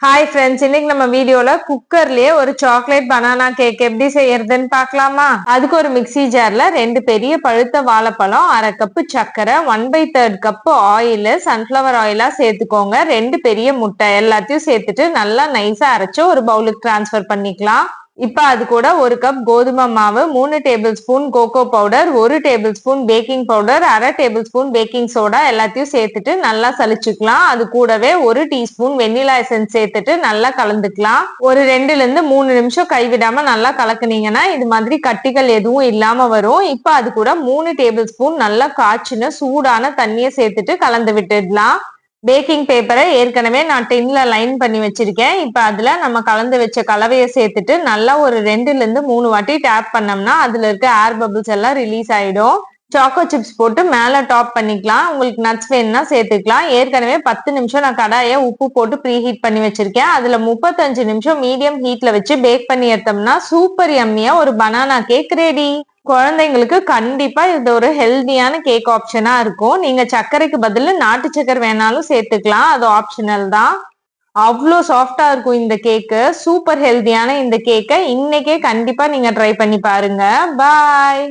Hi friends, இன்னைக்கு நம்ம வீடியோல குக்கர்லயே ஒரு சாக்லேட் பனானா கேக் எப்படி செய்யறதுன்னு பார்க்கலாமா? அதுக்கு ஒரு மிக்ஸி ஜார்ல 2 பெரிய பழுத்த வாழைப்பழம், 1/2 கப்பு சர்க்கரை, 1/3 கப்பு ஆயில், சன்ஃபிளவர் ஆயிலா சேர்த்துக்கோங்க. 2 பெரிய முட்டை எல்லாத்தையும் சேர்த்துட்டு நல்லா நைஸா அரைச்சு ஒரு பவுலுக்கு டிரான்ஸ்ஃபர் பண்ணிக்கலாம். இப்ப அது கூட 1 கப் கோதுமை மாவு, 3 tablespoon cocoa powder, 1 tablespoon baking powder, 1/2 tablespoon baking soda எல்லாத்தையும் சேர்த்துட்டு நல்லா சலிச்சுக்கலாம். அது கூடவே 1 டீஸ்பூன் வெண்ணிலா எசன்ஸ் சேர்த்துட்டு நல்லா கலந்துக்கலாம். ஒரு 2ல இருந்து 3 நிமிஷம் கைவிடாம நல்லா கலக்குனீங்கன்னா இது மாதிரி கட்டிகள் எதுவும் இல்லாம வரும். இப்ப அது கூட 3 டேபிள் ஸ்பூன் நல்லா காய்ச்சின சூடான தண்ணியை சேர்த்துட்டு கலந்து விட்டுடலாம். பேக்கிங் பேப்பரை ஏற்கனவே நான் டின்ல லைன் பண்ணி வச்சிருக்கேன். இப்ப அதுல நம்ம கலந்து வச்ச கலவையை சேர்த்துட்டு நல்லா ஒரு 2ல இருந்து 3 வாட்டி டேப் பண்ணோம்னா அதுல இருக்க ஏர் பபிள்ஸ் எல்லாம் ரிலீஸ் ஆயிடும். சாக்கோ சிப்ஸ் போட்டு மேல டாப் பண்ணிக்கலாம். உங்களுக்கு நட்ஸ் வேணும்னா சேர்த்துக்கலாம். ஏற்கனவே 10 நிமிஷம் நான் கடாயை உப்பு போட்டு ப்ரீ ஹீட் பண்ணி வச்சிருக்கேன். அதுல 35 நிமிஷம் மீடியம் ஹீட்ல வச்சு பேக் பண்ணி எடுத்தோம்னா சூப்பர் யம்மியா ஒரு பனானா கேக் ரெடி. குழந்தைங்களுக்கு கண்டிப்பா இது ஒரு ஹெல்தியான கேக் ஆப்ஷனா இருக்கும். நீங்க சர்க்கரைக்கு பதில் நாட்டு சர்க்கரை வேணாலும் சேர்த்துக்கலாம், அது ஆப்ஷனல் தான். அவ்வளோ சாஃப்டா இருக்கும் இந்த கேக்கு. சூப்பர் ஹெல்தியான இந்த கேக்கை இன்னைக்கே கண்டிப்பா நீங்க ட்ரை பண்ணி பாருங்க. பாய்.